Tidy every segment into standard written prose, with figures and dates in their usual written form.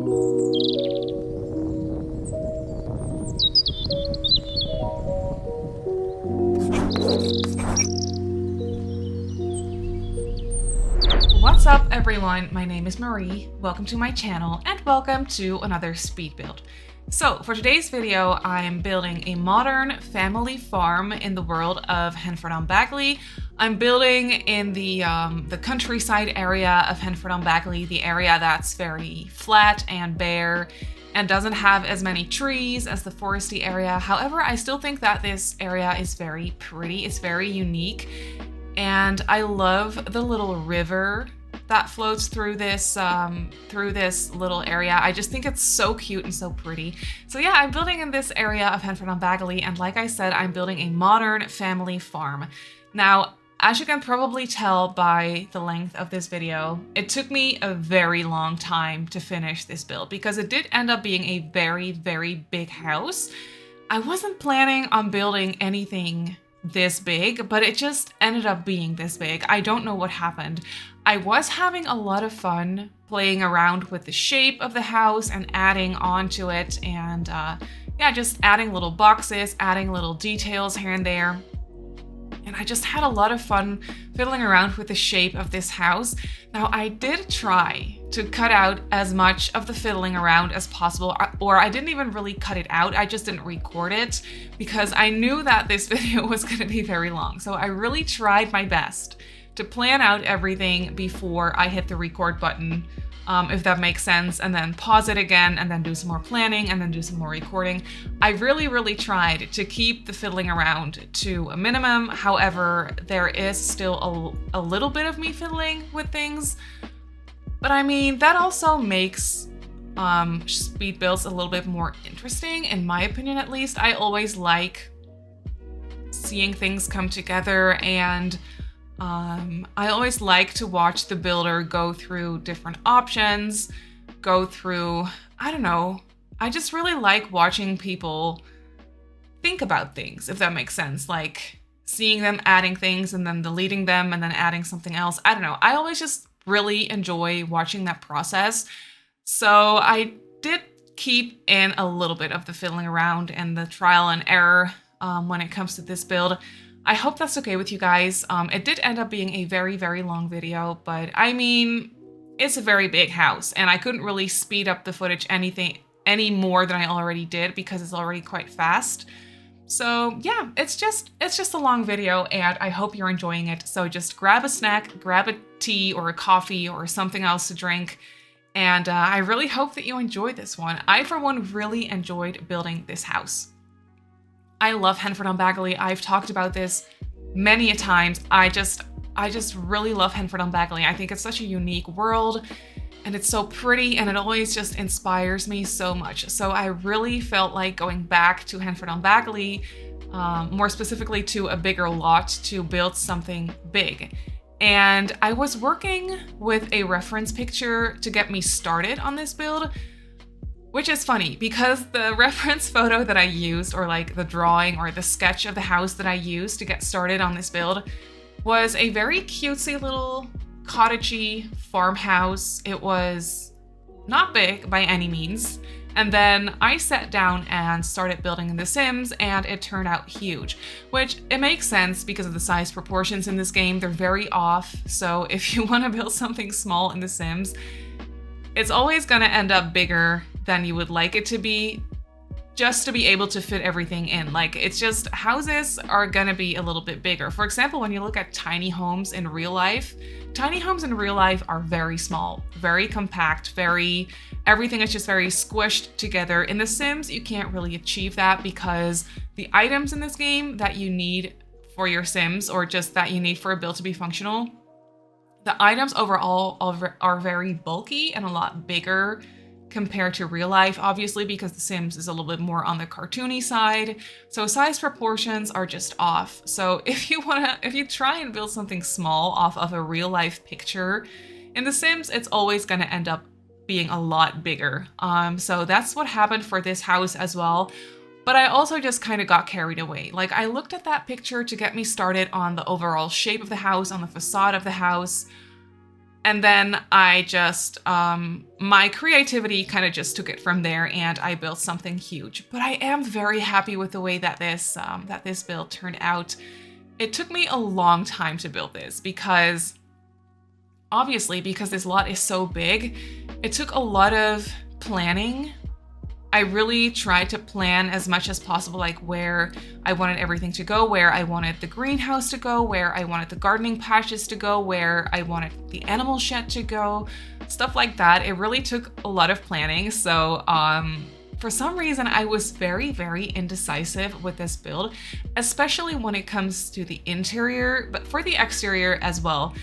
What's up everyone, my name is Marie, welcome to my channel and welcome to another speed build. So for today's video, I'm building a modern family farm in the world of Henford-on-Bagley. I'm building in the countryside area of Henford-on-Bagley, the area that's very flat and bare and doesn't have as many trees as the foresty area. However, I still think that this area is very pretty, it's very unique. And I love the little river that floats through this little area. I just think it's so cute and so pretty. So yeah, I'm building in this area of Henford-on-Bagley, and like I said, I'm building a modern family farm. Now, as you can probably tell by the length of this video, it took me a very long time to finish this build because it did end up being a very, very big house. I wasn't planning on building anything this big, but it just ended up being this big. I don't know what happened. I was having a lot of fun playing around with the shape of the house and adding onto it, and yeah, just adding little boxes, adding little details here and there. And I just had a lot of fun fiddling around with the shape of this house. Now, I did try to cut out as much of the fiddling around as possible, or I didn't even really cut it out, I just didn't record it because I knew that this video was going to be very long. So I really tried my best to plan out everything before I hit the record button, if that makes sense, and then pause it again and then do some more planning and then do some more recording. I really tried to keep the fiddling around to a minimum. However, there is still a little bit of me fiddling with things. But I mean, that also makes speed builds a little bit more interesting, in my opinion at least. I always like seeing things come together, and I always like to watch the builder go through different options, go through, I don't know, I just really like watching people think about things, if that makes sense. Like seeing them adding things and then deleting them and then adding something else. I don't know, I always just really enjoy watching that process. So I did keep in a little bit of the fiddling around and the trial and error when it comes to this build. I hope that's okay with you guys. It did end up being a very long video, but I mean, it's a very big house and I couldn't really speed up the footage any more than I already did because it's already quite fast. So yeah, it's just a long video and I hope you're enjoying it. So just grab a snack, grab a tea or a coffee or something else to drink. And I really hope that you enjoyed this one. I, for one, really enjoyed building this house. I love Henford-on-Bagley. I've talked about this many a times. I just really love Henford-on-Bagley. I think it's such a unique world and it's so pretty and it always just inspires me so much. So I really felt like going back to Henford-on-Bagley, more specifically to a bigger lot to build something big. And I was working with a reference picture to get me started on this build, which is funny because the reference photo that I used, or like the drawing or the sketch of the house that I used to get started on this build, was a very cutesy little cottagey farmhouse. It was not big by any means. And then I sat down and started building in The Sims and it turned out huge, which it makes sense because of the size proportions in this game. They're very off. So if you want to build something small in The Sims, it's always going to end up bigger than you would like it to be, just to be able to fit everything in. Like, it's just, houses are gonna be a little bit bigger. For example, when you look at tiny homes in real life, tiny homes in real life are very small, very compact, everything is just very squished together. In The Sims, you can't really achieve that because the items in this game that you need for your Sims, or just that you need for a build to be functional, the items overall are very bulky and a lot bigger compared to real life, obviously, because The Sims is a little bit more on the cartoony side. So size proportions are just off. So if you try and build something small off of a real life picture in The Sims, it's always going to end up being a lot bigger. So that's what happened for this house as well. But I also just kind of got carried away. Like, I looked at that picture to get me started on the overall shape of the house, on the facade of the house. And then I just, my creativity kind of just took it from there, and I built something huge. But I am very happy with the way that this build turned out. It took me a long time to build this because, obviously, because this lot is so big, it took a lot of planning. I really tried to plan as much as possible, like where I wanted everything to go, where I wanted the greenhouse to go, where I wanted the gardening patches to go, where I wanted the animal shed to go, stuff like that. It really took a lot of planning. So for some reason, I was very, very indecisive with this build, especially when it comes to the interior, but for the exterior as well.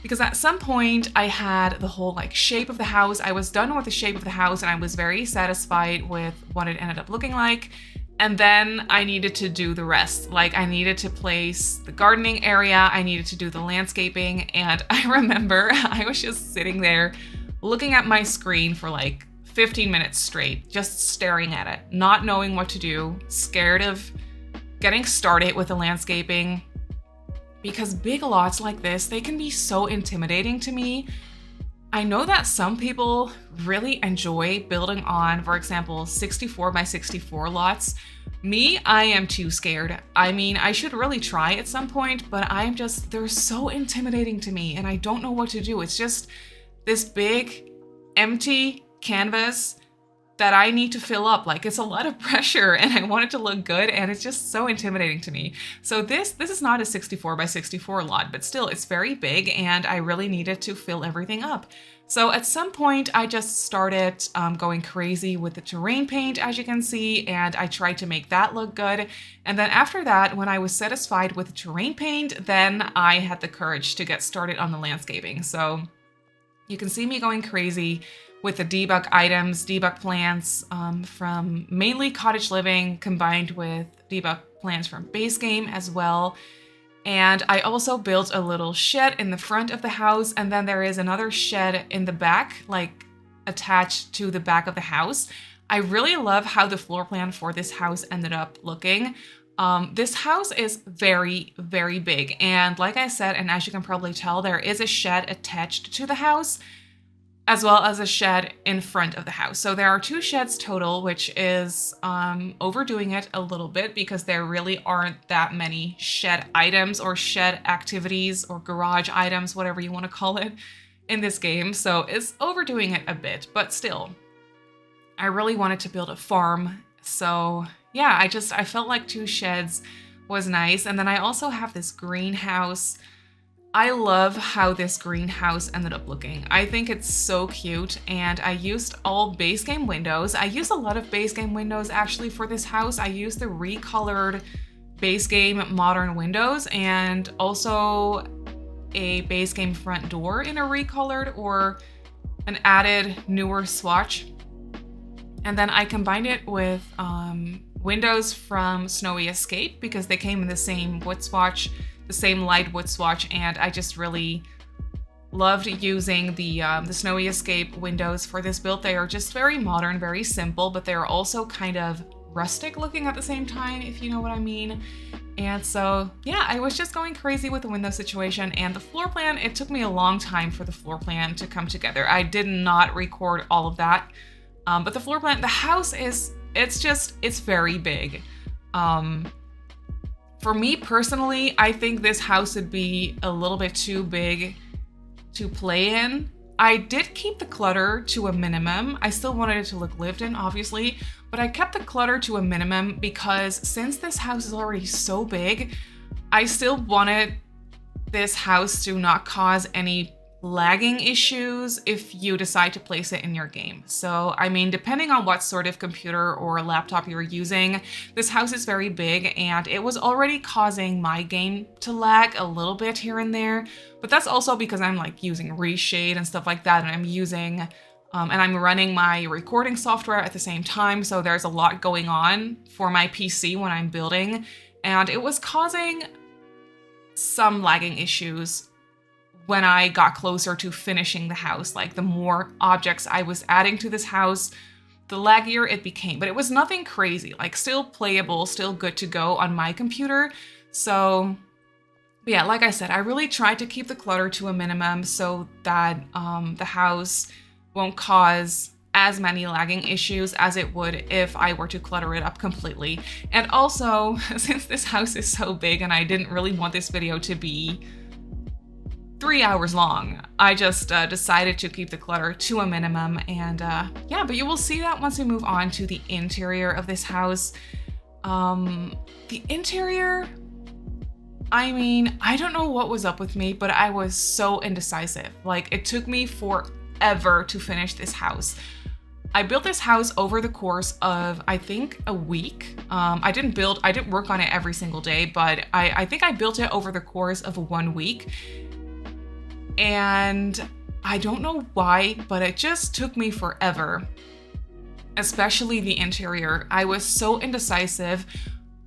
Because at some point I had the whole like shape of the house. I was done with the shape of the house and I was very satisfied with what it ended up looking like. And then I needed to do the rest. Like I needed to place the gardening area, I needed to do the landscaping. And I remember I was just sitting there looking at my screen for like 15 minutes straight, just staring at it, not knowing what to do, scared of getting started with the landscaping. Because big lots like this, they can be so intimidating to me. I know that some people really enjoy building on, for example, 64 by 64 lots. Me, I am too scared. I mean, I should really try at some point, but they're so intimidating to me and I don't know what to do. It's just this big, empty canvas that I need to fill up. Like it's a lot of pressure and I want it to look good and it's just so intimidating to me. So this is not a 64 by 64 lot, but still it's very big and I really needed to fill everything up. So at some point I just started going crazy with the terrain paint, as you can see, and I tried to make that look good. And then after that, when I was satisfied with the terrain paint, then I had the courage to get started on the landscaping. So you can see me going crazy with the debug items, debug plants from mainly Cottage Living combined with debug plants from base game as well. And I also built a little shed in the front of the house, and then there is another shed in the back, like attached to the back of the house. I really love how the floor plan for this house ended up looking. This house is very, very big. And like I said, and as you can probably tell, there is a shed attached to the house, as well as a shed in front of the house. So there are 2 sheds total, which is overdoing it a little bit because there really aren't that many shed items or shed activities or garage items, whatever you want to call it, in this game. So it's overdoing it a bit, but still, I really wanted to build a farm. So yeah, I felt like 2 sheds was nice. And then I also have this greenhouse. I love how this greenhouse ended up looking. I think it's so cute, and I used all base game windows. I used a lot of base game windows actually for this house. I used the recolored base game modern windows and also a base game front door in a recolored or an added newer swatch. And then I combined it with windows from Snowy Escape because they came in the same wood swatch, the same light wood swatch, and I just really loved using the Snowy Escape windows for this build. They are just very modern, very simple, but they're also kind of rustic looking at the same time, if you know what I mean. And so, yeah, I was just going crazy with the window situation, and the floor plan, it took me a long time for the floor plan to come together. I did not record all of that, but the floor plan, the house it's very big. For me personally, I think this house would be a little bit too big to play in. I did keep the clutter to a minimum. I still wanted it to look lived in, obviously, but I kept the clutter to a minimum because since this house is already so big, I still wanted this house to not cause any lagging issues if you decide to place it in your game. So, I mean, depending on what sort of computer or laptop you're using, this house is very big and it was already causing my game to lag a little bit here and there. But that's also because I'm like using reshade and stuff like that, and I'm using and I'm running my recording software at the same time. So there's a lot going on for my PC when I'm building, and it was causing some lagging issues when I got closer to finishing the house. Like the more objects I was adding to this house, the laggier it became. But it was nothing crazy, like still playable, still good to go on my computer. So But yeah, like I said, I really tried to keep the clutter to a minimum so that the house won't cause as many lagging issues as it would if I were to clutter it up completely. And also, since this house is so big and I didn't really want this video to be 3 hours long, I just decided to keep the clutter to a minimum. And yeah, but you will see that once we move on to the interior of this house. The interior, I mean, I don't know what was up with me, but I was so indecisive. Like, it took me forever to finish this house. I built this house over the course of, I think, a week. I didn't work on it every single day, but I think I built it over the course of 1 week. And I don't know why, but it just took me forever, especially the interior. I was so indecisive,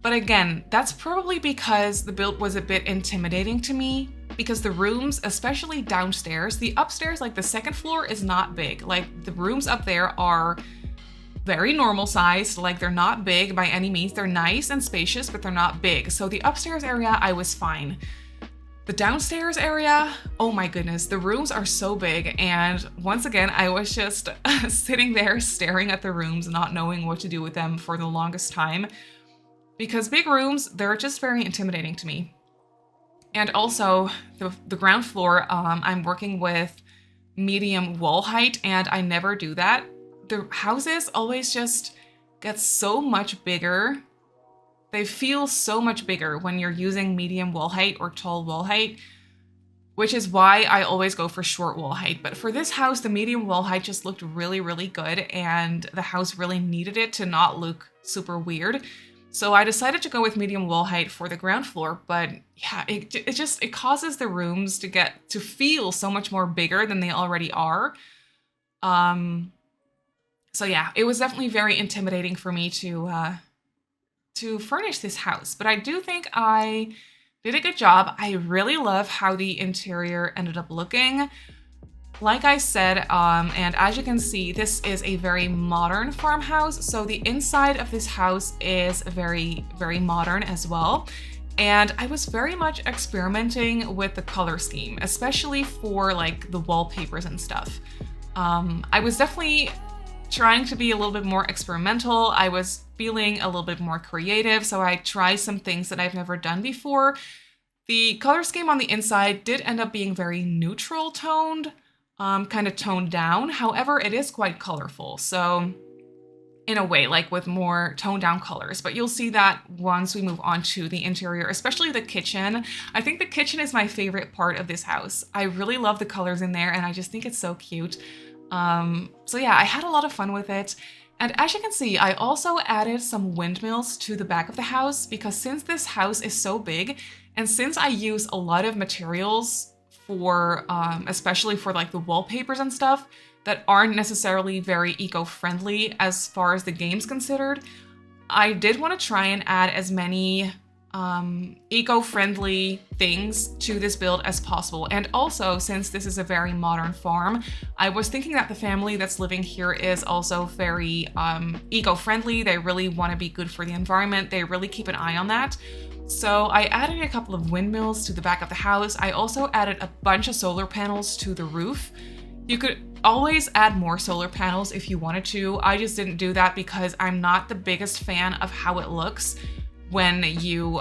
but again, that's probably because the build was a bit intimidating to me, because the rooms, especially downstairs, the upstairs, like the second floor is not big. Like the rooms up there are very normal sized, like they're not big by any means. They're nice and spacious, but they're not big. So the upstairs area, I was fine. The downstairs area, oh my goodness, the rooms are so big. And once again, I was just sitting there staring at the rooms, not knowing what to do with them for the longest time. Because big rooms, they're just very intimidating to me. And also, the ground floor, I'm working with medium wall height, and I never do that. The houses always just get so much bigger. They feel so much bigger when you're using medium wall height or tall wall height, which is why I always go for short wall height. But for this house, the medium wall height just looked really, really good, and the house really needed it to not look super weird. So I decided to go with medium wall height for the ground floor, but yeah, it causes the rooms to feel so much more bigger than they already are. So yeah, it was definitely very intimidating for me to furnish this house, but I do think I did a good job. I really love how the interior ended up looking. Like I said, and as you can see, this is a very modern farmhouse. So the inside of this house is very, very modern as well. And I was very much experimenting with the color scheme, especially for like the wallpapers and stuff. I was definitely trying to be a little bit more experimental. I was feeling a little bit more creative. So I tried some things that I've never done before. The color scheme on the inside did end up being very neutral toned. Kind of toned down. However, it is quite colorful. So in a way, like with more toned down colors, but you'll see that once we move on to the interior, especially the kitchen. I think the kitchen is my favorite part of this house. I really love the colors in there and I just think it's so cute. So yeah, I had a lot of fun with it. And as you can see, I also added some windmills to the back of the house because since this house is so big and since I use a lot of materials for, especially for like the wallpapers and stuff that aren't necessarily very eco-friendly as far as the game's considered, I did want to try and add as many eco-friendly things to this build as possible. And also, since this is a very modern farm, I was thinking that the family that's living here is also very eco-friendly. They really want to be good for the environment. They really keep an eye on that. So I added a couple of windmills to the back of the house. I also added a bunch of solar panels to the roof. You could always add more solar panels if you wanted to. I just didn't do that because I'm not the biggest fan of how it looks when you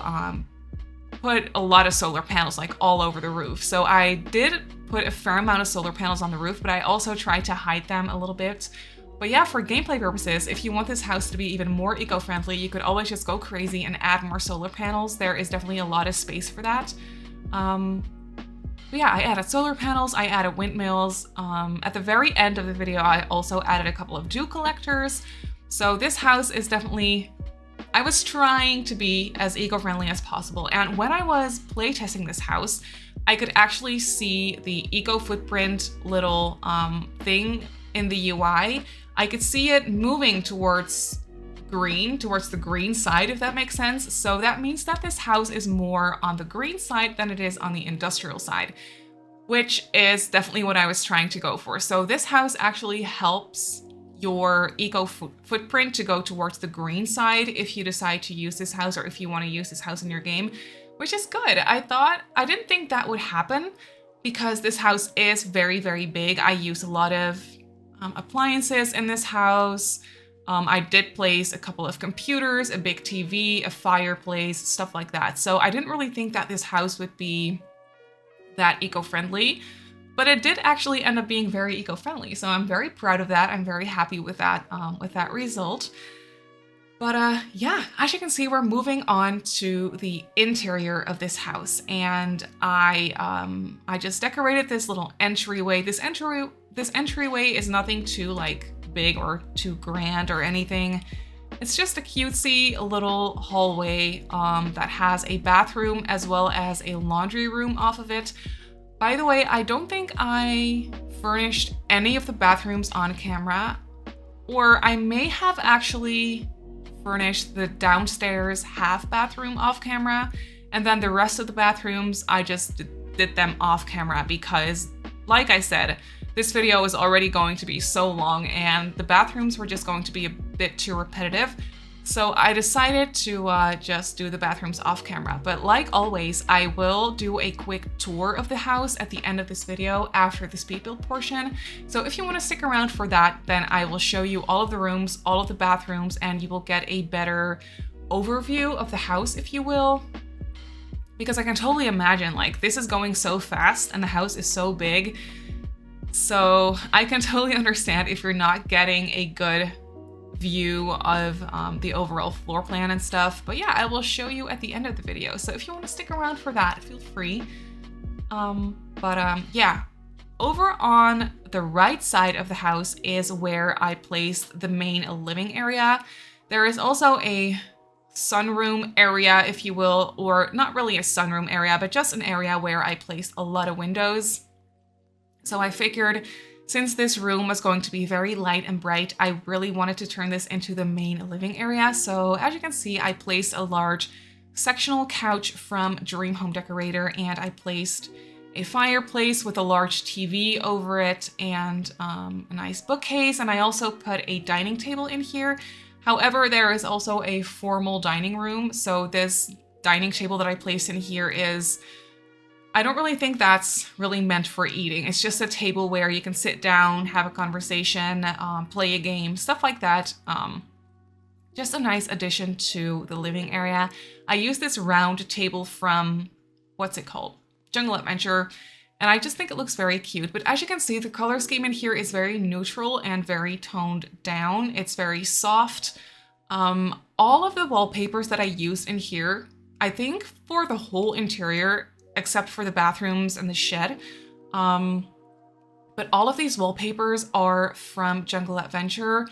put a lot of solar panels like all over the roof. So I did put a fair amount of solar panels on the roof, but I also tried to hide them a little bit. But yeah, for gameplay purposes, if you want this house to be even more eco-friendly, you could always just go crazy and add more solar panels. There is definitely a lot of space for that. But yeah, I added solar panels, I added windmills. At the very end of the video, I also added a couple of dew collectors. So this house is definitely, I was trying to be as eco-friendly as possible. And when I was playtesting this house, I could actually see the eco footprint little thing in the UI. I could see it moving towards the green side, if that makes sense. So that means that this house is more on the green side than it is on the industrial side, which is definitely what I was trying to go for. So this house actually helps your eco footprint to go towards the green side if you decide to use this house or if you want to use this house in your game, which is good. I didn't think that would happen because this house is very, very big. I use a lot of appliances in this house. I did place a couple of computers, a big TV, a fireplace, stuff like that. So I didn't really think that this house would be that eco-friendly, but it did actually end up being very eco-friendly. So I'm very proud of that. I'm very happy with that result. But yeah, as you can see, we're moving on to the interior of this house, and I just decorated this little entryway. This entryway is nothing too like big or too grand or anything. It's just a cutesy little hallway that has a bathroom as well as a laundry room off of it. By the way, I don't think I furnished any of the bathrooms on camera, or I may have actually furnished the downstairs half bathroom off camera, and then the rest of the bathrooms I just did them off camera because, like I said, this video is already going to be so long and the bathrooms were just going to be a bit too repetitive. So I decided to just do the bathrooms off camera. But like always, I will do a quick tour of the house at the end of this video after the speed build portion. So if you want to stick around for that, then I will show you all of the rooms, all of the bathrooms, and you will get a better overview of the house, if you will. Because I can totally imagine, like, this is going so fast and the house is so big. So I can totally understand if you're not getting a good view of the overall floor plan and stuff. But yeah, I will show you at the end of the video. So if you want to stick around for that, feel free. Yeah, over on the right side of the house is where I placed the main living area. There is also a sunroom area, if you will, or not really a sunroom area, but just an area where I placed a lot of windows. So I figured since this room was going to be very light and bright, I really wanted to turn this into the main living area. So as you can see, I placed a large sectional couch from Dream Home Decorator, and I placed a fireplace with a large TV over it and a nice bookcase. And I also put a dining table in here. However, there is also a formal dining room. So this dining table that I placed in here is, I don't really think that's really meant for eating. It's just a table where you can sit down, have a conversation, play a game, stuff like that. Just a nice addition to the living area. I use this round table from, what's it called? Jungle Adventure. And I just think it looks very cute. But as you can see, the color scheme in here is very neutral and very toned down. It's very soft. All of the wallpapers that I used in here, I think for the whole interior, except for the bathrooms and the shed. But all of these wallpapers are from Jungle Adventure,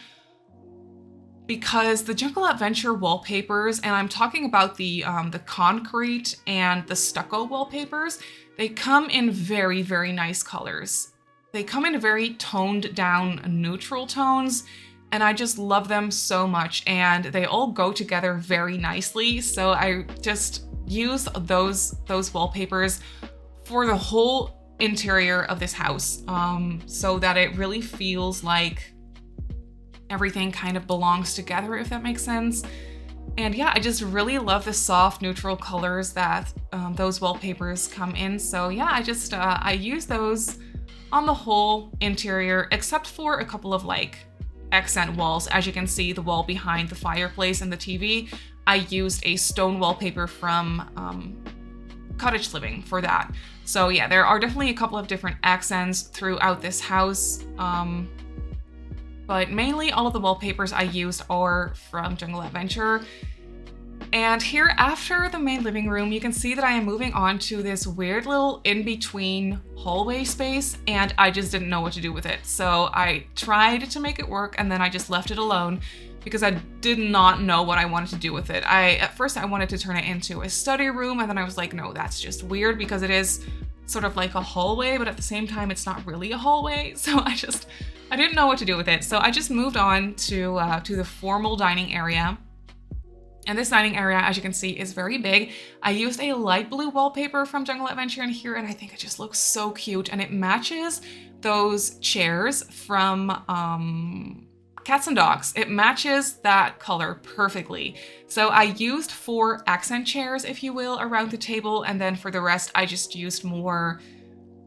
because the Jungle Adventure wallpapers, and I'm talking about the concrete and the stucco wallpapers, they come in very, very nice colors. They come in very toned down neutral tones, and I just love them so much, and they all go together very nicely. So I just use those wallpapers for the whole interior of this house, so that it really feels like everything kind of belongs together, if that makes sense. And yeah, I just really love the soft neutral colors that those wallpapers come in. So yeah, I use those on the whole interior, except for a couple of like accent walls. As you can see, the wall behind the fireplace and the TV, I used a stone wallpaper from Cottage Living for that. So yeah, there are definitely a couple of different accents throughout this house. But mainly all of the wallpapers I used are from Jungle Adventure. And here after the main living room, you can see that I am moving on to this weird little in-between hallway space, and I just didn't know what to do with it. So I tried to make it work, and then I just left it alone because I did not know what I wanted to do with it. At first I wanted to turn it into a study room, and then I was like, no, that's just weird because it is sort of like a hallway, but at the same time, it's not really a hallway. So I didn't know what to do with it. So I just moved on to the formal dining area. And this dining area, as you can see, is very big. I used a light blue wallpaper from Jungle Adventure in here, and I think it just looks so cute. And it matches those chairs from cats and dogs. It matches that color perfectly. So I used 4 accent chairs, if you will, around the table, and then for the rest, I just used more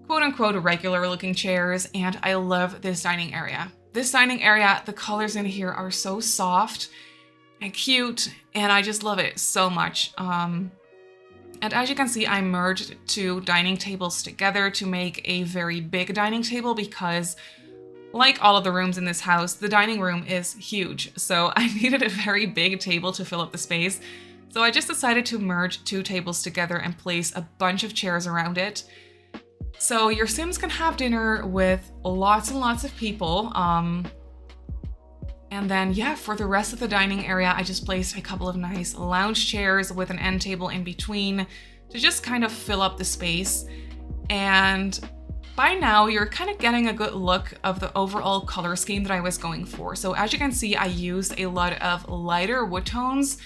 quote-unquote regular looking chairs, and I love this dining area. This dining area, the colors in here are so soft and cute, and I just love it so much. And as you can see, I merged 2 dining tables together to make a very big dining table because, like all of the rooms in this house, the dining room is huge. So I needed a very big table to fill up the space. So I just decided to merge 2 tables together and place a bunch of chairs around it. So your Sims can have dinner with lots and lots of people. And then, yeah, for the rest of the dining area, I just placed a couple of nice lounge chairs with an end table in between to just kind of fill up the space. And by now, you're kind of getting a good look of the overall color scheme that I was going for. So as you can see, I used a lot of lighter wood tones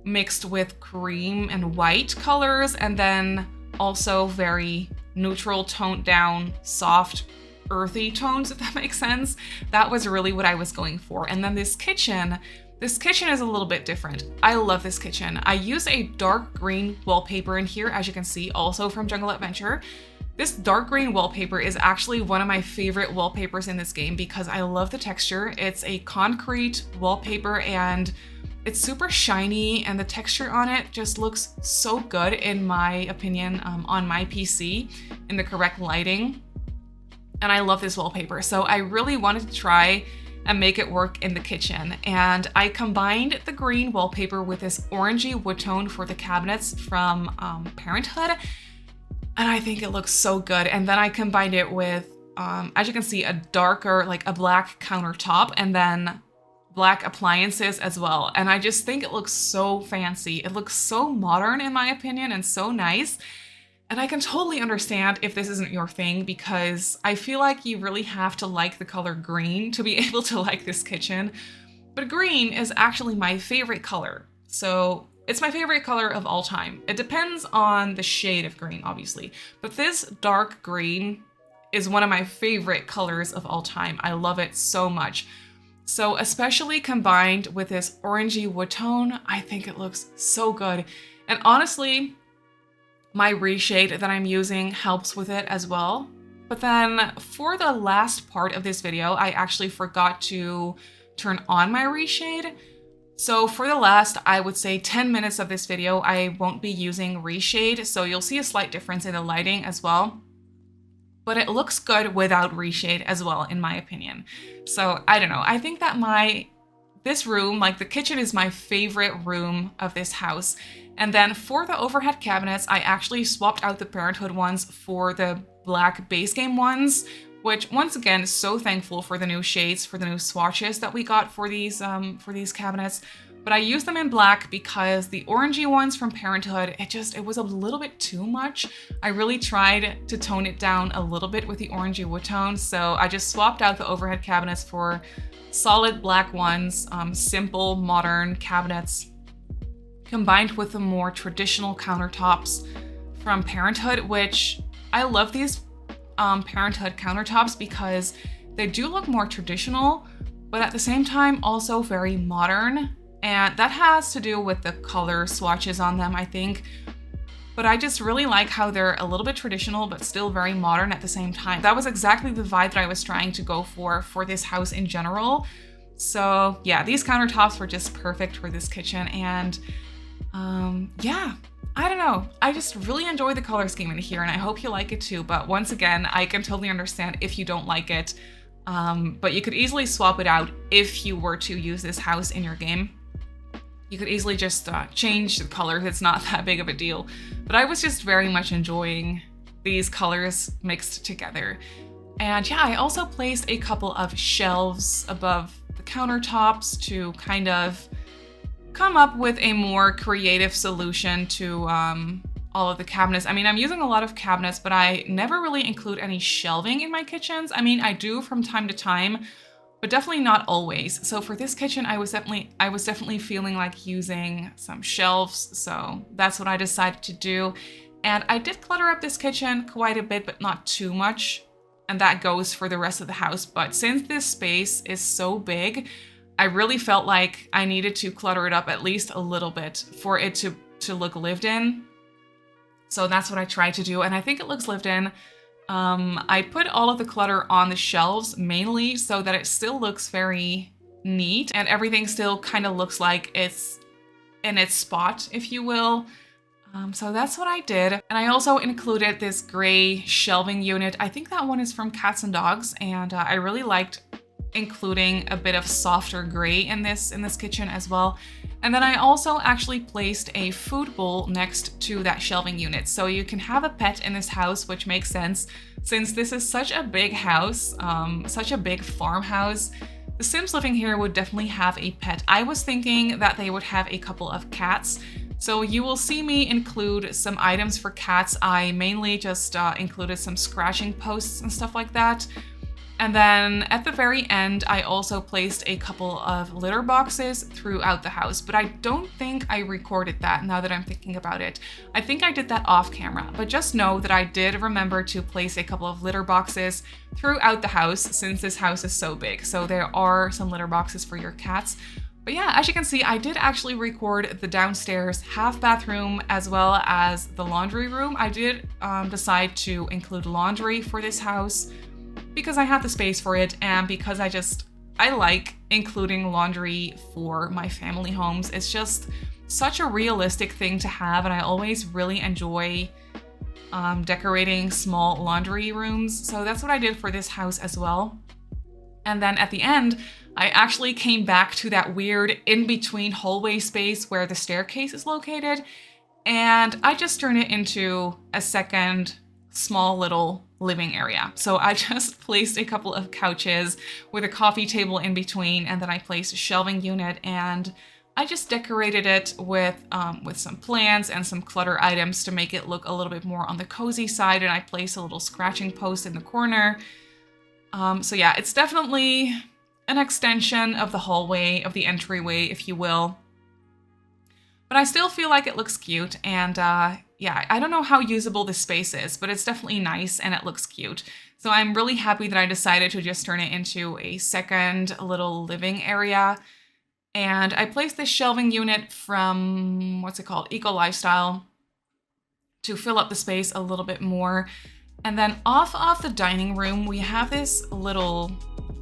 mixed with cream and white colors, and then also very neutral, toned down, soft, earthy tones, if that makes sense. That was really what I was going for. And then this kitchen is a little bit different. I love this kitchen. I use a dark green wallpaper in here, as you can see, also from Jungle Adventure. This dark green wallpaper is actually one of my favorite wallpapers in this game because I love the texture. It's a concrete wallpaper and it's super shiny, and the texture on it just looks so good in my opinion on my PC in the correct lighting. And I love this wallpaper. So I really wanted to try and make it work in the kitchen. And I combined the green wallpaper with this orangey wood tone for the cabinets from Parenthood. And I think it looks so good. And then I combined it with, as you can see, a darker, like a black countertop, and then black appliances as well. And I just think it looks so fancy. It looks so modern in my opinion and so nice. And I can totally understand if this isn't your thing because I feel like you really have to like the color green to be able to like this kitchen. But green is actually my favorite color. So it's my favorite color of all time. It depends on the shade of green, obviously. But this dark green is one of my favorite colors of all time. I love it so much. So especially combined with this orangey wood tone, I think it looks so good. And honestly, my reshade that I'm using helps with it as well. But then for the last part of this video, I actually forgot to turn on my reshade. So for the last, I would say 10 minutes of this video, I won't be using reshade. So you'll see a slight difference in the lighting as well. But it looks good without reshade as well, in my opinion. So I don't know, I think that this room, like the kitchen, is my favorite room of this house. And then for the overhead cabinets, I actually swapped out the Parenthood ones for the black base game ones, which once again, so thankful for the new shades, for the new swatches that we got for these cabinets. But I used them in black because the orangey ones from Parenthood, it was a little bit too much. I really tried to tone it down a little bit with the orangey wood tone. So I just swapped out the overhead cabinets for solid black ones, simple, modern cabinets, combined with the more traditional countertops from Parenthood, which I love these Parenthood countertops because they do look more traditional, but at the same time also very modern. And that has to do with the color swatches on them, I think. But I just really like how they're a little bit traditional, but still very modern at the same time. That was exactly the vibe that I was trying to go for this house in general. So yeah, these countertops were just perfect for this kitchen. And yeah, I don't know. I just really enjoy the color scheme in here and I hope you like it too. But once again, I can totally understand if you don't like it. But you could easily swap it out if you were to use this house in your game. You could easily just change the colors. It's not that big of a deal. But I was just very much enjoying these colors mixed together. And yeah, I also placed a couple of shelves above the countertops to kind of come up with a more creative solution to all of the cabinets. I mean, I'm using a lot of cabinets, but I never really include any shelving in my kitchens. I mean, I do from time to time, but definitely not always. So for this kitchen, I was definitely feeling like using some shelves. So that's what I decided to do. And I did clutter up this kitchen quite a bit, but not too much. And that goes for the rest of the house. But since this space is so big, I really felt like I needed to clutter it up at least a little bit for it to look lived in. So that's what I tried to do, and I think it looks lived in. I put all of the clutter on the shelves mainly so that it still looks very neat and everything still kind of looks like it's in its spot, if you will. So that's what I did. And I also included this gray shelving unit. I think that one is from Cats and Dogs, and I really liked including a bit of softer gray in this kitchen as well. And then I also actually placed a food bowl next to that shelving unit. So you can have a pet in this house, which makes sense since this is such a big house, such a big farmhouse. The Sims living here would definitely have a pet. I was thinking that they would have a couple of cats. So you will see me include some items for cats. I mainly just included some scratching posts and stuff like that. And then at the very end, I also placed a couple of litter boxes throughout the house, but I don't think I recorded that now that I'm thinking about it. I think I did that off camera, but just know that I did remember to place a couple of litter boxes throughout the house since this house is so big. So there are some litter boxes for your cats. But yeah, as you can see, I did actually record the downstairs half bathroom as well as the laundry room. I did decide to include laundry for this house because I had the space for it and because I like including laundry for my family homes. It's just such a realistic thing to have, and I always really enjoy decorating small laundry rooms. So that's what I did for this house as well. And then at the end, I actually came back to that weird in-between hallway space where the staircase is located, and I just turned it into a second small little living area. So I just placed a couple of couches with a coffee table in between, and then I placed a shelving unit, and I just decorated it with some plants and some clutter items to make it look a little bit more on the cozy side, and I placed a little scratching post in the corner. So yeah, it's definitely an extension of the hallway, of the entryway, if you will. But I still feel like it looks cute, and yeah, I don't know how usable this space is, but it's definitely nice and it looks cute. So I'm really happy that I decided to just turn it into a second little living area. And I placed this shelving unit from, what's it called, Eco Lifestyle, to fill up the space a little bit more. And then off of the dining room, we have this little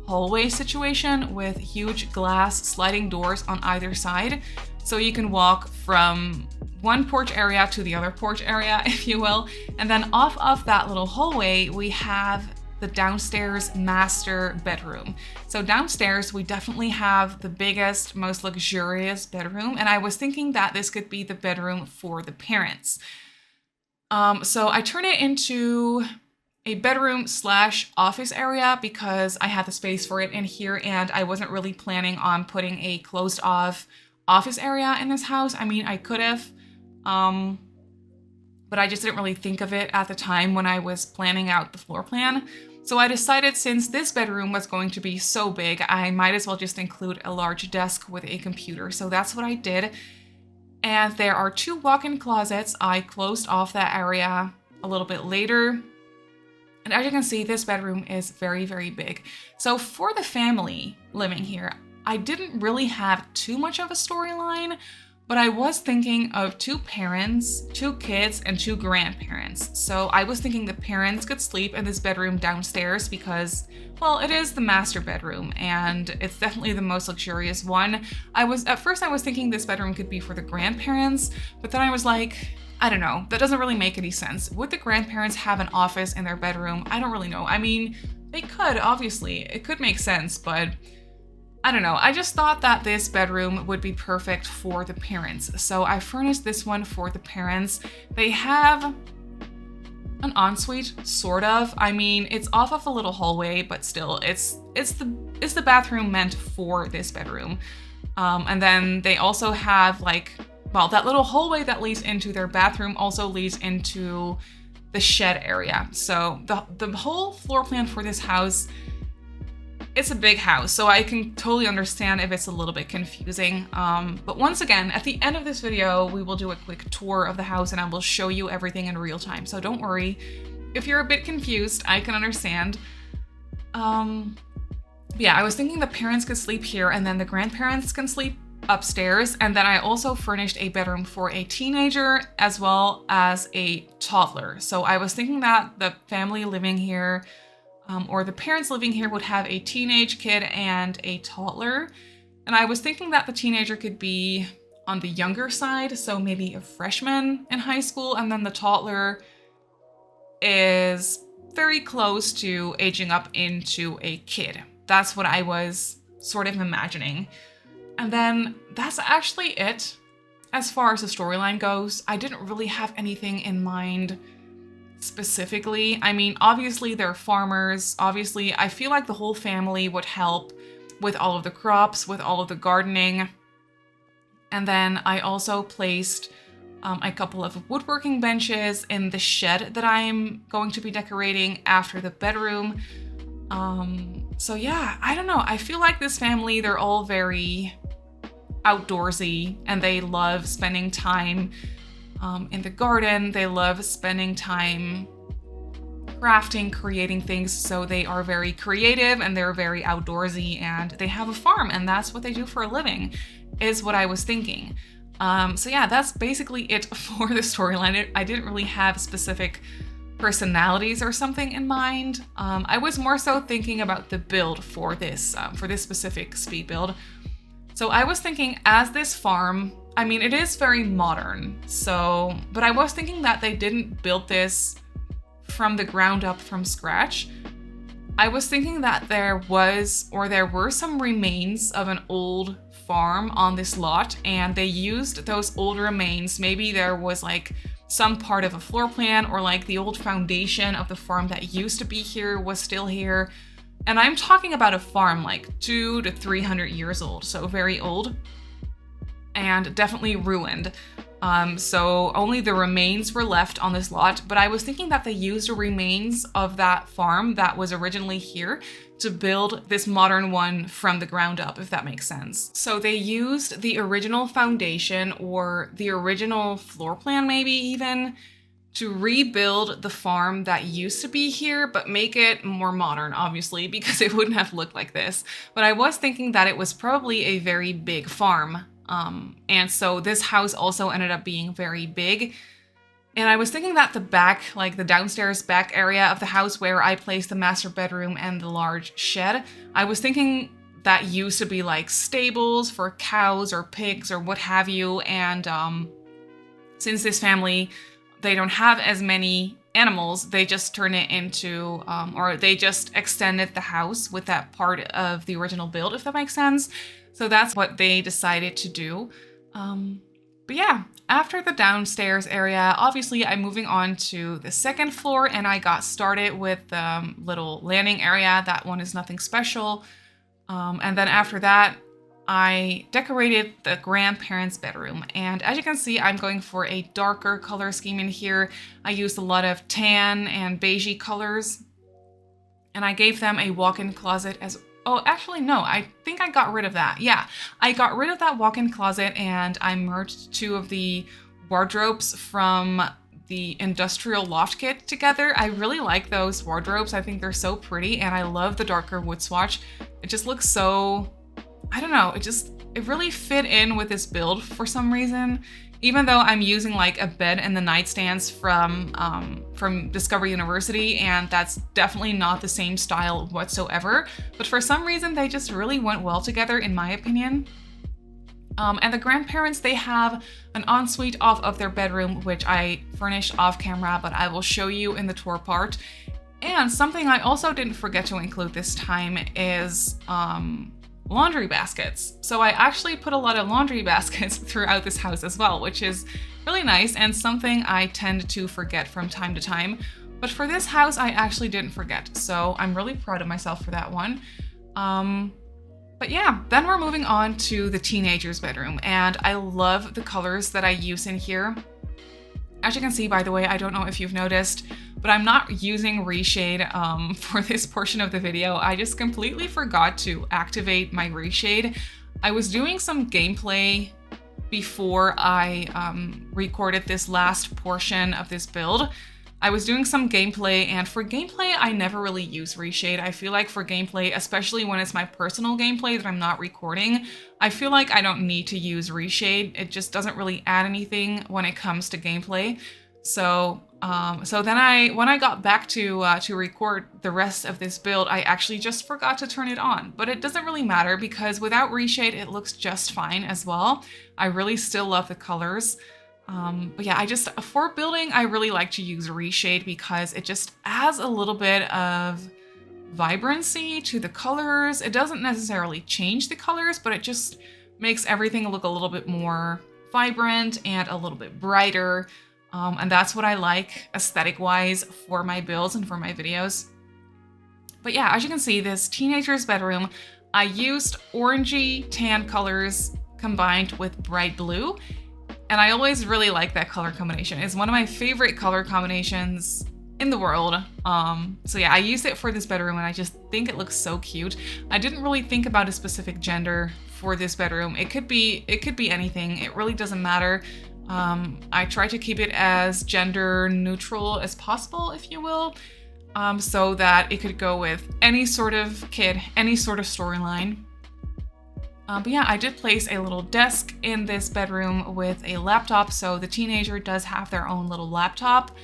hallway situation with huge glass sliding doors on either side. So you can walk from one porch area to the other porch area, if you will. And then off of that little hallway, we have the downstairs master bedroom. So downstairs, we definitely have the biggest, most luxurious bedroom. And I was thinking that this could be the bedroom for the parents. So I turned it into a bedroom slash office area because I had the space for it in here, and I wasn't really planning on putting a closed off office area in this house. I mean, I could have, but I just didn't really think of it at the time when I was planning out the floor plan. So I decided since this bedroom was going to be so big, I might as well just include a large desk with a computer. So that's what I did. And there are 2 walk-in closets. I closed off that area a little bit later. And as you can see, this bedroom is very, very big. So for the family living here, I didn't really have too much of a storyline, but I was thinking of 2 parents, 2 kids, and 2 grandparents. So I was thinking the parents could sleep in this bedroom downstairs because, well, it is the master bedroom and it's definitely the most luxurious one. At first I was thinking this bedroom could be for the grandparents, but then I was like, I don't know, that doesn't really make any sense. Would the grandparents have an office in their bedroom? I don't really know. I mean, they could, obviously. It could make sense, but I don't know. I just thought that this bedroom would be perfect for the parents. So I furnished this one for the parents. They have an ensuite, sort of. I mean, it's off of a little hallway, but still, it's the bathroom meant for this bedroom. And then they also have well, that little hallway that leads into their bathroom also leads into the shed area. So the whole floor plan for this house, it's a big house, so I can totally understand if it's a little bit confusing. But once again, at the end of this video, we will do a quick tour of the house and I will show you everything in real time. So don't worry. If you're a bit confused, I can understand. But yeah, I was thinking the parents could sleep here and then the grandparents can sleep upstairs. And then I also furnished a bedroom for a teenager as well as a toddler. So I was thinking that the family living here or the parents living here would have a teenage kid and a toddler. And I was thinking that the teenager could be on the younger side, so maybe a freshman in high school, and then the toddler is very close to aging up into a kid. That's what I was sort of imagining. And then that's actually it. As far as the storyline goes, I didn't really have anything in mind specifically. I mean, obviously they're farmers. Obviously, I feel like the whole family would help with all of the crops, with all of the gardening. And then I also placed a couple of woodworking benches in the shed that I'm going to be decorating after the bedroom. So yeah, I don't know. I feel like this family, they're all very outdoorsy and they love spending time in the garden. They love spending time crafting, creating things. So they are very creative and they're very outdoorsy and they have a farm and that's what they do for a living, is what I was thinking. So yeah, that's basically it for the storyline. I didn't really have specific personalities or something in mind. I was more so thinking about the build for this specific speed build. So I was thinking, as this farm, I mean, it is very modern. So, but I was thinking that they didn't build this from the ground up from scratch. I was thinking that there were some remains of an old farm on this lot, and they used those old remains. Maybe there was like some part of a floor plan, or like the old foundation of the farm that used to be here was still here. And I'm talking about a farm like 200 to 300 years old, so very old and definitely ruined. So only the remains were left on this lot, but I was thinking that they used the remains of that farm that was originally here to build this modern one from the ground up, if that makes sense. So they used the original foundation or the original floor plan, maybe even, to rebuild the farm that used to be here, but make it more modern, obviously, because it wouldn't have looked like this. But I was thinking that it was probably a very big farm. And so this house also ended up being very big. And I was thinking that the back, like the downstairs back area of the house where I placed the master bedroom and the large shed, I was thinking that used to be like stables for cows or pigs or what have you. And since this family, they don't have as many animals, they just turn it into, or they just extended the house with that part of the original build, if that makes sense. So that's what they decided to do. But yeah, after the downstairs area, obviously I'm moving on to the second floor, and I got started with the little landing area. That one is nothing special. And then after that, I decorated the grandparents' bedroom. And as you can see, I'm going for a darker color scheme in here. I used a lot of tan and beigey colors. And I gave them a walk-in closet as oh, actually, no, I think I got rid of that. Yeah, I got rid of that walk-in closet and I merged two of the wardrobes from the industrial loft kit together. I really like those wardrobes. I think they're so pretty and I love the darker wood swatch. It just looks so, I don't know, it really fit in with this build for some reason. Even though I'm using like a bed and the nightstands from Discovery University, and that's definitely not the same style whatsoever, but for some reason they just really went well together in my opinion. And the grandparents, they have an ensuite off of their bedroom, which I furnished off camera, but I will show you in the tour part. And something I also didn't forget to include this time is laundry baskets. So I actually put a lot of laundry baskets throughout this house as well, which is really nice and something I tend to forget from time to time. But for this house, I actually didn't forget. So I'm really proud of myself for that one. But yeah, then we're moving on to the teenager's bedroom, and I love the colors that I use in here. As you can see, by the way, I don't know if you've noticed, but I'm not using reshade for this portion of the video. I just completely forgot to activate my reshade. I was doing some gameplay before I recorded this last portion of this build, I was doing some gameplay, and for gameplay, I never really use reshade. I feel like for gameplay, especially when it's my personal gameplay that I'm not recording, I feel like I don't need to use reshade. It just doesn't really add anything when it comes to gameplay. So then when I got back to record the rest of this build, I actually just forgot to turn it on. But it doesn't really matter because without reshade, it looks just fine as well. I really still love the colors. But yeah, for building, I really like to use reshade because it just adds a little bit of vibrancy to the colors. It doesn't necessarily change the colors, but it just makes everything look a little bit more vibrant and a little bit brighter. And that's what I like aesthetic-wise for my builds and for my videos. But yeah, as you can see, this teenager's bedroom, I used orangey tan colors combined with bright blue. And I always really like that color combination. It's one of my favorite color combinations in the world. So yeah, I used it for this bedroom and I just think it looks so cute. I didn't really think about a specific gender for this bedroom. It could be anything. It really doesn't matter. I try to keep it as gender neutral as possible, if you will, so that it could go with any sort of kid, any sort of storyline. But yeah, I did place a little desk in this bedroom with a laptop, so the teenager does have their own little laptop.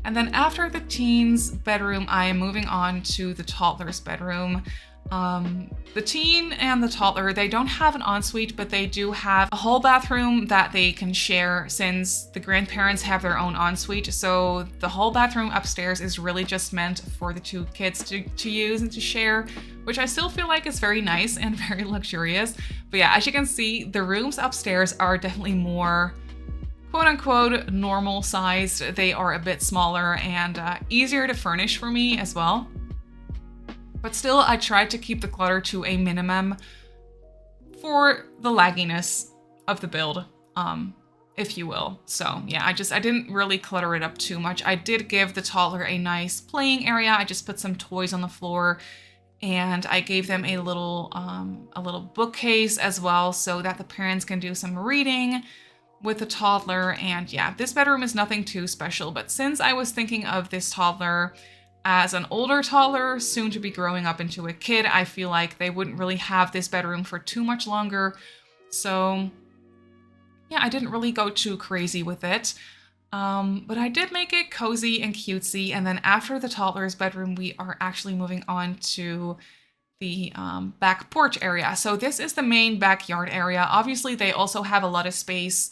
And then after the teen's bedroom, I am moving on to the toddler's bedroom. The teen and the toddler, they don't have an ensuite, but they do have a whole bathroom that they can share since the grandparents have their own ensuite. So the whole bathroom upstairs is really just meant for the two kids to use and to share, which I still feel like is very nice and very luxurious. But yeah, as you can see, the rooms upstairs are definitely more quote-unquote normal sized. They are a bit smaller and easier to furnish for me as well. But still, I tried to keep the clutter to a minimum for the lagginess of the build, if you will. So yeah, I didn't really clutter it up too much. I did give the toddler a nice playing area. I just put some toys on the floor and I gave them a little bookcase as well so that the parents can do some reading with the toddler. And yeah, this bedroom is nothing too special, but since I was thinking of this toddler as an older toddler, soon to be growing up into a kid, I feel like they wouldn't really have this bedroom for too much longer. So yeah, I didn't really go too crazy with it. But I did make it cozy and cutesy. And then after the toddler's bedroom, we are actually moving on to the back porch area. So this is the main backyard area. Obviously, they also have a lot of space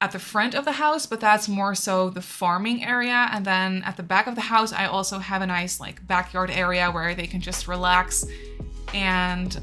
at the front of the house, but that's more so the farming area. And then at the back of the house, I also have a nice like backyard area where they can just relax and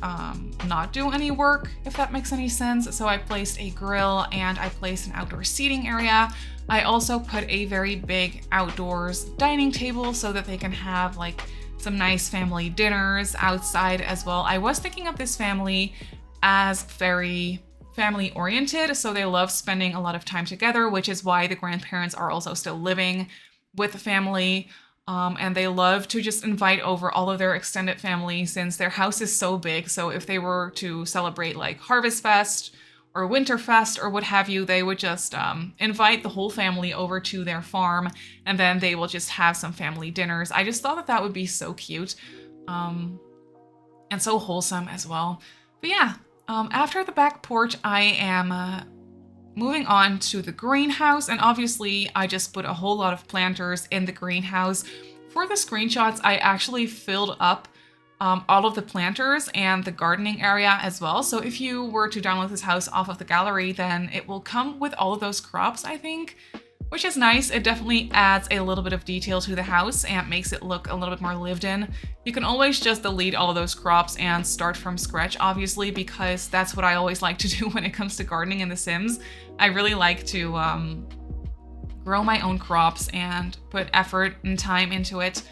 not do any work, if that makes any sense. So I placed a grill and I placed an outdoor seating area. I also put a very big outdoors dining table so that they can have like some nice family dinners outside as well. I was thinking of this family as very family oriented, so they love spending a lot of time together, which is why the grandparents are also still living with the family. And they love to just invite over all of their extended family since their house is so big. So if they were to celebrate like Harvest Fest or Winterfest or what have you, they would just invite the whole family over to their farm and then they will just have some family dinners. I just thought that that would be so cute and so wholesome as well. But yeah, after the back porch, I am moving on to the greenhouse, and obviously I just put a whole lot of planters in the greenhouse. For the screenshots, I actually filled up all of the planters and the gardening area as well. So if you were to download this house off of the gallery, then it will come with all of those crops, I think, which is nice. It definitely adds a little bit of detail to the house and makes it look a little bit more lived in. You can always just delete all of those crops and start from scratch, obviously, because that's what I always like to do when it comes to gardening in The Sims. I really like to grow my own crops and put effort and time into it.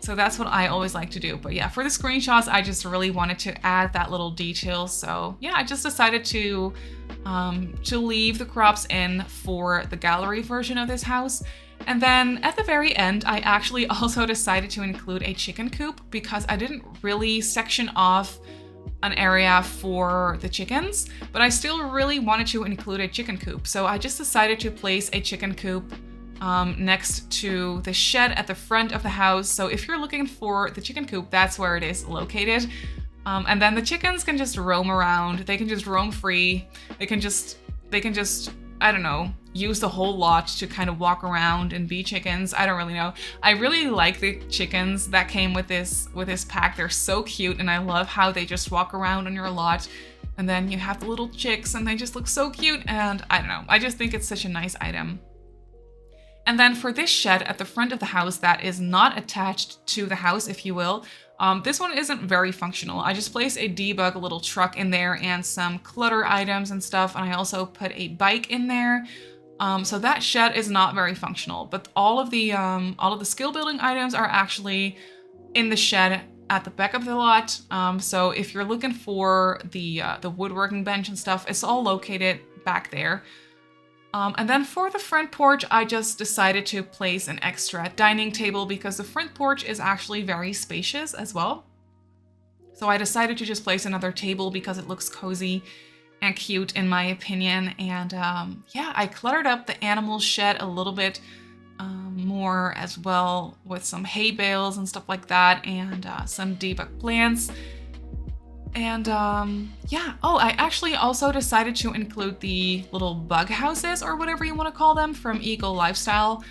So that's what I always like to do. But yeah, for the screenshots, I just really wanted to add that little detail. So yeah, I just decided to leave the crops in for the gallery version of this house. And then at the very end, I actually also decided to include a chicken coop because I didn't really section off an area for the chickens, but I still really wanted to include a chicken coop. So I just decided to place a chicken coop next to the shed at the front of the house. So if you're looking for the chicken coop, that's where it is located. And then the chickens can just roam around. They can just roam free. They can just, I don't know, use the whole lot to kind of walk around and be chickens. I don't really know. I really like the chickens that came with this pack. They're so cute, and I love how they just walk around on your lot. And then you have the little chicks, and they just look so cute. And I don't know, I just think it's such a nice item. And then for this shed at the front of the house that is not attached to the house, if you will, this one isn't very functional. I just placed a debug little truck in there and some clutter items and stuff, and I also put a bike in there. So that shed is not very functional, but all of the skill building items are actually in the shed at the back of the lot. So if you're looking for the woodworking bench and stuff, it's all located back there. And then for the front porch, I just decided to place an extra dining table because the front porch is actually very spacious as well. So I decided to just place another table because it looks cozy and cute in my opinion. And yeah, I cluttered up the animal shed a little bit more as well with some hay bales and stuff like that, and some debug plants. And yeah, oh, I actually also decided to include the little bug houses or whatever you want to call them from Eco Lifestyle,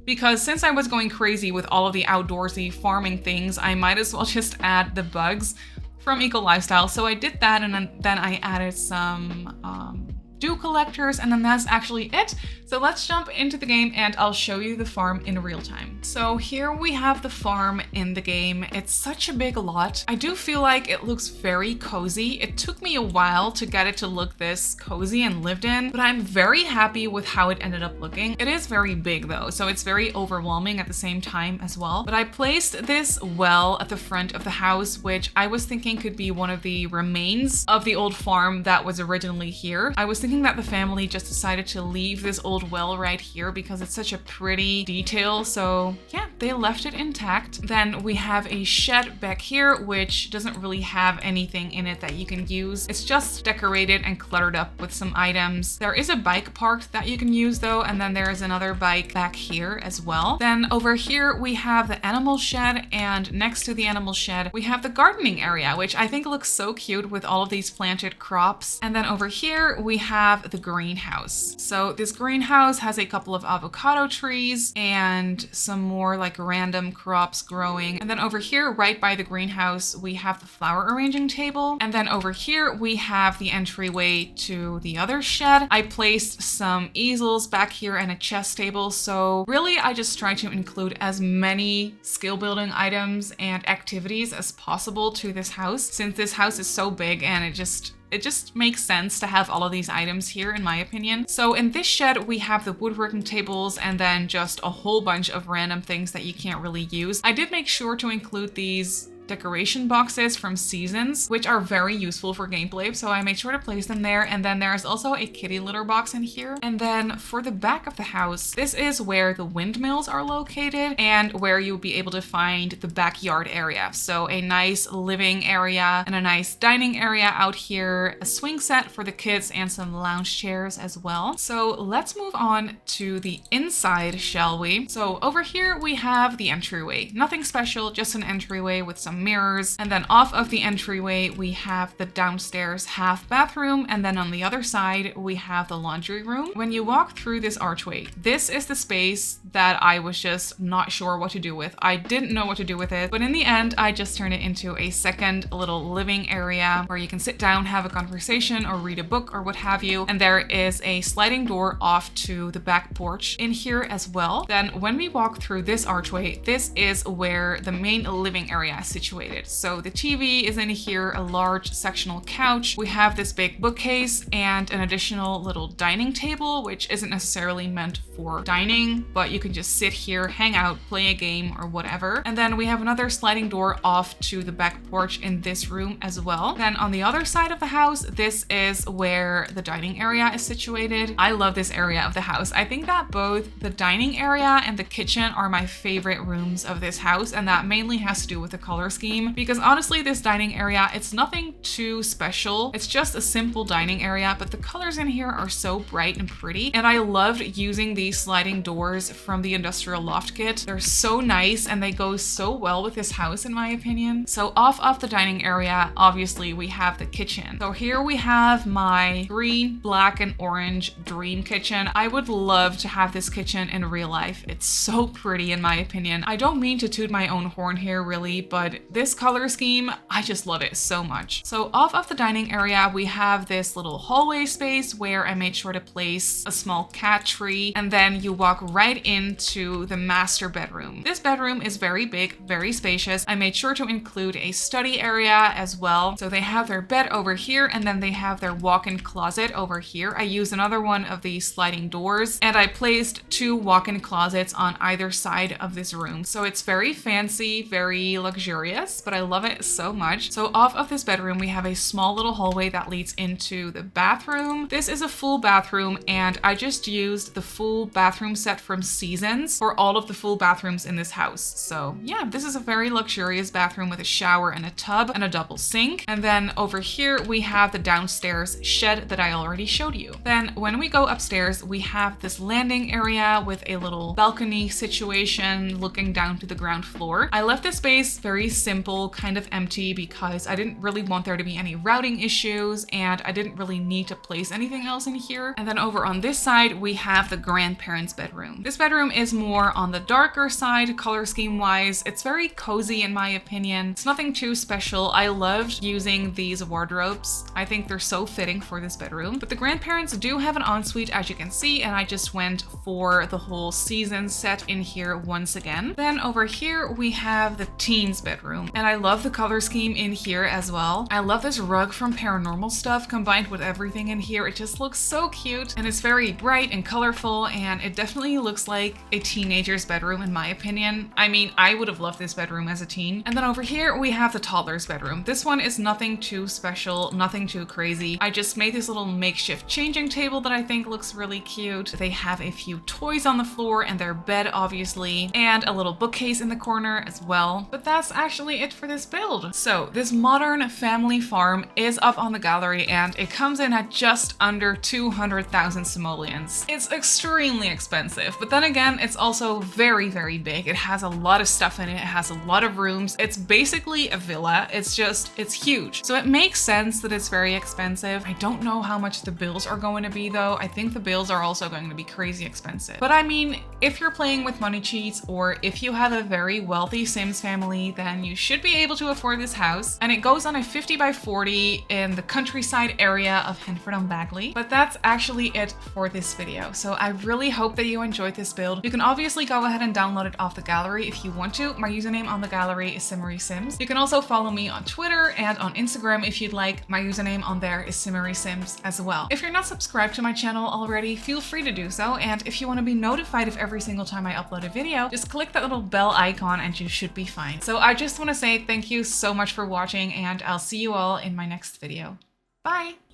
because since I was going crazy with all of the outdoorsy farming things, I might as well just add the bugs from Eco Lifestyle. So I did that, and then I added some dew collectors, and then that's actually it. So let's jump into the game and I'll show you the farm in real time. So here we have the farm in the game. It's such a big lot. I do feel like it looks very cozy. It took me a while to get it to look this cozy and lived in, but I'm very happy with how it ended up looking. It is very big though, so it's very overwhelming at the same time as well. But I placed this well at the front of the house, which I was thinking could be one of the remains of the old farm that was originally here. I was thinking that the family just decided to leave this old well right here because it's such a pretty detail. So yeah, they left it intact. Then we have a shed back here, which doesn't really have anything in it that you can use. It's just decorated and cluttered up with some items. There is a bike parked that you can use though, and then there is another bike back here as well. Then over here we have the animal shed, and next to the animal shed we have the gardening area, which I think looks so cute with all of these planted crops. And then over here we have the greenhouse. So this greenhouse has a couple of avocado trees and some more like random crops growing. And then over here, right by the greenhouse, we have the flower arranging table. And then over here, we have the entryway to the other shed. I placed some easels back here and a chess table. So really, I just try to include as many skill building items and activities as possible to this house, since this house is so big and it just makes sense to have all of these items here, in my opinion. So in this shed, we have the woodworking tables and then just a whole bunch of random things that you can't really use. I did make sure to include these decoration boxes from Seasons, which are very useful for gameplay, so I made sure to place them there. And then there's also a kitty litter box in here. And then for the back of the house, this is where the windmills are located and where you'll be able to find the backyard area. So a nice living area and a nice dining area out here, a swing set for the kids and some lounge chairs as well. So let's move on to the inside, shall we? So over here we have the entryway. Nothing special, just an entryway with some mirrors, and then off of the entryway we have the downstairs half bathroom, and then on the other side we have the laundry room. When you walk through this archway, this is the space that I was just not sure what to do with. I didn't know what to do with it, but in the end I just turned it into a second little living area where you can sit down, have a conversation, or read a book or what have you. And there is a sliding door off to the back porch in here as well. Then when we walk through this archway, this is where the main living area is situated. So the TV is in here, a large sectional couch. We have this big bookcase and an additional little dining table, which isn't necessarily meant for dining, but you can just sit here, hang out, play a game or whatever. And then we have another sliding door off to the back porch in this room as well. Then on the other side of the house, this is where the dining area is situated. I love this area of the house. I think that both the dining area and the kitchen are my favorite rooms of this house, and that mainly has to do with the color scheme, because honestly, this dining area, it's nothing too special. It's just a simple dining area, but the colors in here are so bright and pretty. And I loved using these sliding doors from the industrial loft kit. They're so nice and they go so well with this house in my opinion. So off of the dining area, obviously we have the kitchen. So here we have my green, black, and orange dream kitchen. I would love to have this kitchen in real life. It's so pretty in my opinion. I don't mean to toot my own horn here really, but this color scheme, I just love it so much. So off of the dining area, we have this little hallway space where I made sure to place a small cat tree, and then you walk right into the master bedroom. This bedroom is very big, very spacious. I made sure to include a study area as well. So they have their bed over here, and then they have their walk-in closet over here. I used another one of these sliding doors, and I placed 2 walk-in closets on either side of this room. So it's very fancy, very luxurious, but I love it so much. So off of this bedroom, we have a small little hallway that leads into the bathroom. This is a full bathroom, and I just used the full bathroom set from Seasons for all of the full bathrooms in this house. So yeah, this is a very luxurious bathroom with a shower and a tub and a double sink. And then over here, we have the downstairs shed that I already showed you. Then when we go upstairs, we have this landing area with a little balcony situation looking down to the ground floor. I left this space very simple, kind of empty, because I didn't really want there to be any routing issues and I didn't really need to place anything else in here. And then over on this side, we have the grandparents' bedroom. This bedroom is more on the darker side, color scheme wise. It's very cozy in my opinion. It's nothing too special. I loved using these wardrobes. I think they're so fitting for this bedroom. But the grandparents do have an ensuite, as you can see, and I just went for the whole season set in here once again. Then over here, we have the teens' bedroom, and I love the color scheme in here as well. I love this rug from Paranormal Stuff combined with everything in here. It just looks so cute, and it's very bright and colorful, and it definitely looks like a teenager's bedroom in my opinion. I mean, I would have loved this bedroom as a teen. And then over here, we have the toddler's bedroom. This one is nothing too special, nothing too crazy. I just made this little makeshift changing table that I think looks really cute. They have a few toys on the floor and their bed, obviously, and a little bookcase in the corner as well. But that's actually it for this build. So this modern family farm is up on the gallery, and it comes in at just under 200,000 simoleons. It's extremely expensive, but then again, it's also very, very big. It has a lot of stuff in it. It has a lot of rooms. It's basically a villa. It's huge. So it makes sense that it's very expensive. I don't know how much the bills are going to be though. I think the bills are also going to be crazy expensive. But I mean, if you're playing with money cheats, or if you have a very wealthy Sims family, then you should be able to afford this house. And it goes on a 50 by 40 in the countryside area of Henford-on-Bagley. But that's actually it for this video. So I really hope that you enjoyed this build. You can obviously go ahead and download it off the gallery if you want to. My username on the gallery is Simmarysims. You can also follow me on Twitter and on Instagram if you'd like. My username on there is Simmarysims as well. If you're not subscribed to my channel already, feel free to do so. And if you want to be notified of every single time I upload a video, just click that little bell icon and you should be fine. So I just want to say thank you so much for watching, and I'll see you all in my next video. Bye!